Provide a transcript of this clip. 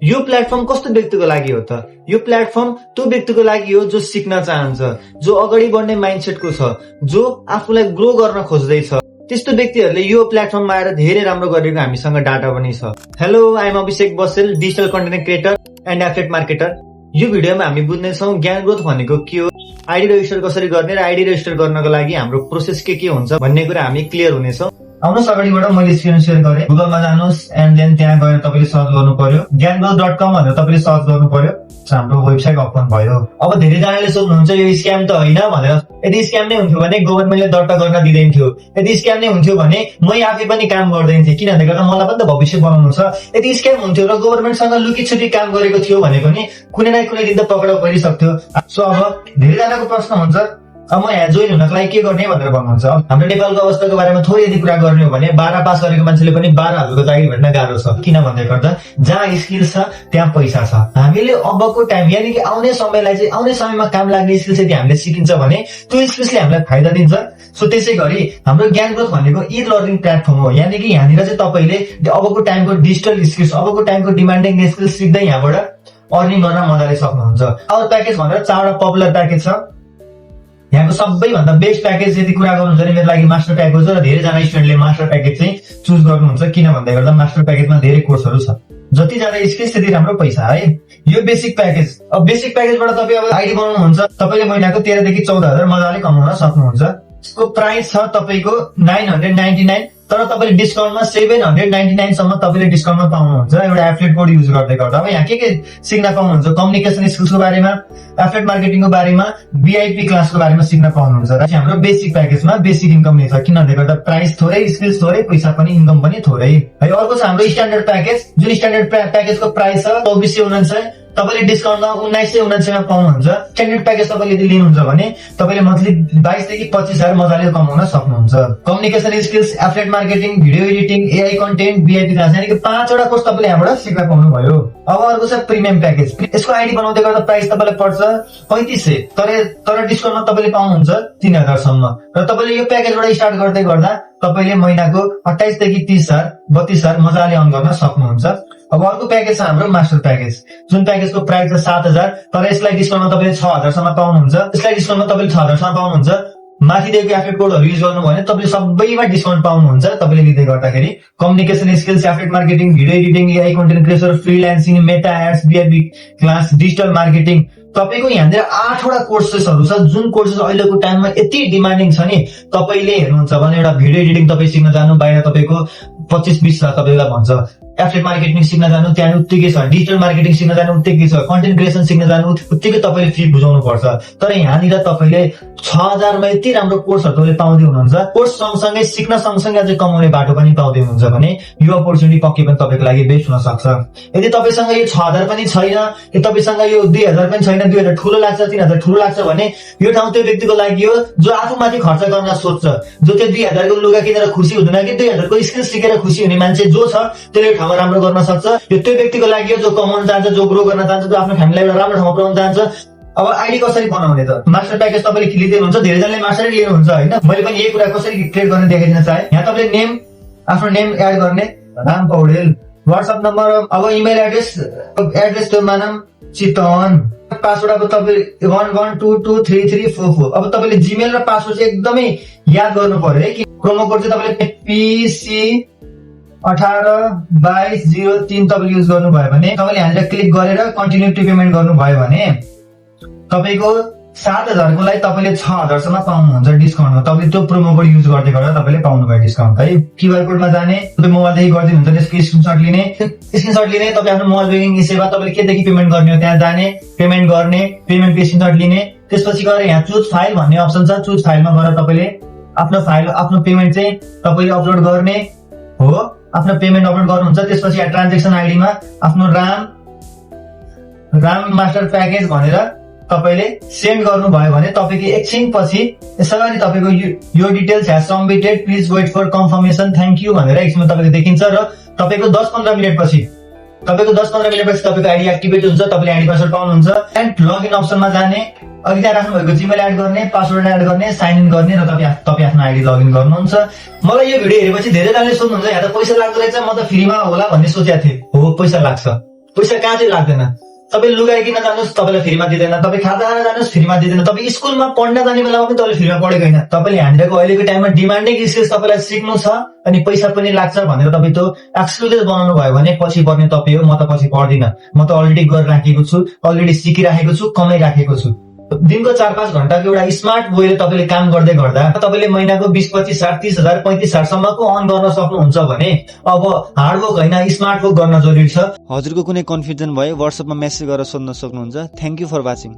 यो प्लेटफर्म कस्तो व्यक्तिको लागि हो त? यो प्लेटफर्म त्यो व्यक्तिको लागि हो जो सिक्न चाहन्छ, जो अगाडि बढ्ने माइन्डसेटको छ, जो आफूलाई ग्रो गर्न खोज्दैछ। त्यस्तो व्यक्तिहरूले यो प्लेटफर्ममा आएर धेरै राम्रो गरेको हामीसँग डाटा पनि छ। हेलो, आई एम अभिषेक बसेल, digital content creator and affiliate marketer. यो भिडियोमा हामी बुझ्नेछौँ ज्ञान ग्रोथ भनेको के हो, आइडी रजिस्टर कसरी गर्ने र आइडी रजिस्टर गर्नको लागि हाम्रो प्रोसेस के हुन्छ भन्ने कुरा हामी क्लियर हुनेछौँ। आउनुहोस्, अगाडिबाट मैले स्क्रिन सेयर गरेँ। गुगलमा जानुहोस् एन्ड देन त्यहाँ गएर तपाईँले सर्च गर्नु पर्यो, ज्ञानग्रोथ.com भनेर तपाईँले सर्च गर्नु पर्यो। हाम्रो वेबसाइट ओपन भयो। अब धेरैजनाले सोध्नुहुन्छ यो स्क्याम त होइन भनेर। यदि स्क्याम नै हुन्थ्यो भने गभर्नमेन्टले दर्ता गर्न दिँदैन थियो। यदि स्क्याम नै हुन्थ्यो भने मै आफै पनि काम गर्दैन थिएँ, किनभने गर्दा मलाई पनि त भविष्य बनाउनु छ। यदि स्क्याम हुन्थ्यो र गभर्नमेन्टसँग लुकीछुपी काम गरेको थियो भने पनि कुनै न कुनै दिन त पक्राउ परिसक्थ्यो। सो अब धेरैजनाको प्रश्न हुन्छ, अब म यहाँ जोइन हुनको लागि के गर्ने भनेर भन्नुहुन्छ। हाम्रो नेपालको अवस्थाको बारेमा थोरै यदि कुरा गर्ने हो भने 12 पास गरेको मान्छेले पनि 12 हालको चाकरी भेट्न गाह्रो छ। किन भन्दै गर्दा जहाँ स्किल छ त्यहाँ पैसा छ। हामीले अबको टाइम यानि कि आउने समयलाई चाहिँ आउने समयमा काम लाग्ने स्किल्स यदि हामीले सिकिन्छ भने त्यो स्किल्सले हामीलाई फाइदा दिन्छ। सो त्यसै गरी हाम्रो ज्ञान ग्रोथ भनेको ई लर्निङ प्लेटफर्म हो। यानि कि यहाँनिर चाहिँ तपाईँले अबको टाइमको डिजिटल स्किल्स, अबको टाइमको डिमान्डिङ स्किल्स सिक्दै यहाँबाट अर्निङ गर्न मजाले सक्नुहुन्छ। आवर प्याकेज भनेर 4वटा पपुलर प्याकेज छ। यहाँको सबैभन्दा बेस्ट प्याकेज यदि कुरा गर्नुहुन्छ भने मेरो लागि मास्टर प्याकेज हो र धेरैजना स्टुडेन्टले मास्टर प्याकेज चाहिँ चुज गर्नुहुन्छ। किन भन्दै गर्दा मास्टर प्याकेजमा धेरै कोर्सहरू छ। जति ज्यादा स्किल्स त्यति राम्रो पैसा है। यो बेसिक प्याकेज। अब बेसिक प्याकेजबाट तपाईँ अब आइडी बनाउनुहुन्छ, तपाईँले महिनाको 13 देखि 14,000 मजाले कमाउन सक्नुहुन्छ। यसको प्राइस छ तपाईँको 999, तर तपाईँले डिस्काउन्टमा 799 सम्म तपाईँले डिस्काउन्टमा पाउनुहुन्छ एउटा एफिलिएट कोड युज गर्दै गर्दा। अब यहाँ के सिक्न पाउनुहुन्छ, कम्युनिकेसन स्किल्सको बारेमा, एफिलिएट मार्केटिङको बारेमा, भिआइपी क्लासको बारेमा सिक्न पाउनुहुन्छ। र हाम्रो बेसिक प्याकेजमा बेसिक इन्कम नै छ, किनभने गर्दा प्राइस थोरै, स्किल्स थोरै, पैसा पनि, इन्कम पनि थोरै है। अर्को छ हाम्रो स्ट्यान्डर्ड प्याकेज, जुन स्ट्यान्डर्ड प्याकेजको प्राइस छ 2499, तपाईँले डिस्काउन्टमा 1999 मा पाउनुहुन्छ। स्ट्यान्डर्ड प्याकेज तपाईँले यदि लिनुहुन्छ भने तपाईँले मन्थली 22 देखि 25,000 मजाले कमाउन सक्नुहुन्छ। Communication skills, affiliate marketing, video editing, AI content, VIP class, यानि कि 5वटा कोर्स तपाईँले यहाँबाट सिक्न पाउनुभयो। अब अर्को छ प्रिमियम प्याकेज। यसको आइडी बनाउँदै गर्दा प्राइस तपाईँलाई पर्छ 3500, तर डिस्काउन्टमा तपाईँले पाउनुहुन्छ 3000 सम्म। र तपाईँले यो प्याकेजबाट स्टार्ट गर्दै गर्दा तपाईँले महिनाको 28 देखि 30,000, 32,000 मजाले अर्न गर्न सक्नुहुन्छ। अब अर्को प्याकेज छ हाम्रो मास्टर प्याकेज, जुन प्याकेजको प्राइस छ 7,000, तर यसलाई डिस्काउन्टमा तपाईँले 6,000 सम्म पाउनुहुन्छ। यसलाई डिस्काउन्टमा तपाईँले 6,000 सम्म पाउनुहुन्छ। माथि दिएको एफिलिएट कोडहरू युज गर्नु भने तपाईँले सबैमा डिस्काउन्ट पाउनुहुन्छ। तपाईँले लिँदै गर्दाखेरि communication skills, affiliate marketing, video editing, AI content creator, freelancing, Meta ads, VIP class, digital marketing, तपाईँको यहाँनिर 8वटा कोर्सेसहरू छ। जुन कोर्सेस अहिलेको टाइममा यति डिमान्डिङ छ नि, तपाईँले हेर्नुहुन्छ भने एउटा भिडियो एडिटिङ तपाईँ सिक्न जानु बाहिर तपाईँको 25-20 लाख तपाईँलाई भन्छ। एफिलिएट मार्केटिङ सिक्न जानु त्यहाँ उत्तिकै छ। डिजिटल मार्केटिङ सिक्न जानु उत्तिकै छ। कन्टेन्ट क्रिएसन सिक्न जानु उत्तिकै तपाईँले फी बुझाउनु पर्छ। तर यहाँनिर तपाईँले 6,000 मा यति राम्रो कोर्सहरू तपाईँले पाउँदै हुनुहुन्छ। कोर्स सँगसँगै सिक्न सँगसँगै अझै कमाउने बाटो पनि पाउँदै हुनुहुन्छ भने यो अपर्च्युनिटी पक्कै पनि तपाईँको लागि बेस्ट हुन सक्छ। यदि तपाईँसँग यो 6,000 पनि छैन, कि तपाईँसँग यो 2,000 पनि छैन, 2,000 ठुलो लाग्छ, 3,000 ठुलो लाग्छ भने यो ठाउँ त्यो व्यक्तिको लागि हो जो आफूमाथि खर्च गर्न सोध्छ, जो त्यो 2,000 को लुगा किनेर खुसी हुँदैन कि 2,000 को स्किल सिकेर खुसी हुने मान्छे जो छ त्यसले ठाउँमा राम्रो गर्न सक्छ। यो त्यो व्यक्तिको लागि हो जो कमाउन चाहन्छ, जो ग्रो गर्न चाहन्छ, जो आफ्नो फ्यामिलीलाई एउटा राम्रो ठाउँमा पुर्याउन चाहन्छ। अब आइडी कसरी बनाउने त? मास्टर प्याकेज तपाईँले लिँदै हुनुहुन्छ, धेरैजनाले मास्टरै लिनुहुन्छ होइन। मैले पनि यही कुरा कसरी क्रिएट गर्ने देखाइदिन चाहे। यहाँ तपाईँले नेम, आफ्नो नेम एड गर्ने, राम पौडेल, व्हाट्सएप नम्बर, अब इमेल एड्रेस त्यो मानम चितवन, पासवर्ड अब तपाईँ 11223344। अब तपाईँले जीमेल र पासवर्ड चाहिँ एकदमै याद गर्नु पर्यो है। कि प्रोमो कोड चाहिँ तपाईँले PC182203 तपाईँले युज गर्नुभयो भने, तपाईँले यहाँनिर क्लिक गरेर कन्टिन्यू टु पेमेन्ट गर्नुभयो भने तपाईँको 7,000 को लागि तपाईँले 6,000 सम्म पाउनुहुन्छ डिस्काउन्टमा। तपाईँले त्यो प्रोमो कोड युज गर्दै गर्दा तपाईँले पाउनुभयो डिस्काउन्ट है। क्युआर कोडमा जाने, तपाईँ मोबाइलदेखि गरिदिनुहुन्छ, त्यसको स्क्रिनसट लिने, तपाईँ आफ्नो मोबाइल ब्याङ्किङ सेवा तपाईँले केदेखि पेमेन्ट गर्ने हो त्यहाँ जाने, पेमेन्ट गर्ने, पेमेन्टको स्क्रिनसट लिने, त्यसपछि गएर यहाँ चुज फाइल भन्ने अप्सन छ। चुज फाइलमा गएर तपाईँले आफ्नो पेमेन्ट चाहिँ तपाईँले अपलोड गर्ने हो। आफ्नो पेमेन्ट अपलोड गर्नुहुन्छ। त्यसपछि यहाँ ट्रान्जेक्सन आइडीमा आफ्नो राम मास्टर प्याकेज भनेर तपाईँले सेन्ड गर्नुभयो भने तपाईँको एकछिनपछि यसरी तपाईँको यो details has submitted, please wait for confirmation, thank you भनेर एकछिनमा तपाईँको देखिन्छ। र तपाईँको 10-15 मिनटपछि तपाईँको आइडी एक्टिभेट हुन्छ, तपाईँले आइडी पासवर्ड पाउनुहुन्छ। एन्ड लगइन अप्सनमा जाने, अघि त्यहाँ राख्नुभएको जीमेल एड गर्ने, पासवर्ड एड गर्ने, साइन इन गर्ने र तपाईँ आफ्नो आइडी लगइन गर्नुहुन्छ। मलाई यो भिडियो हेरेपछि धेरैजनाले सोध्नुहुन्छ यहाँ त पैसा लाग्दो रहेछ, म त फ्रीमा होला भन्ने सोचेको थिएँ। हो, पैसा लाग्छ। पैसा कहाँ चाहिँ लाग्दैन। तपाईँ लुगा किन्न जानुहोस् तपाईँलाई फ्रीमा दिँदैन, तपाईँ खाता खान जानुहोस् फ्रीमा दिँदैन, तपाईँ स्कुलमा पढ्न जाने बेलामा पनि तपाईँले फ्रीमा पढेको होइन। तपाईँले हामीहरूको अहिलेको टाइममा डिमान्डिङ स्किल्स तपाईँलाई सिक्नु छ अनि पैसा पनि लाग्छ भनेर तपाईँ त्यो एक्सक्लुजिभ बनाउनु भयो भने पछि पर्ने तपाईँ हो। म त पछि पर्दिनँ, म त अलरेडी गरिराखेको छु, अलरेडी सिकिराखेको छु, कमाइराखेको छु। दिनको 4-5 घण्टाको एउटा स्मार्ट वेले तपाईँले काम गर्दै गर्दा तपाईँले महिनाको 20-25 हजार 30 हजार 35 हजारसम्मको अर्न गर्न सक्नुहुन्छ भने अब हार्ड वर्क होइन स्मार्ट वर्क गर्न जरुरी छ। हजुरको कुनै कन्फ्युजन भए व्हाट्सएपमा मेसेज गरेर सोध्न सक्नुहुन्छ। Thank you for watching.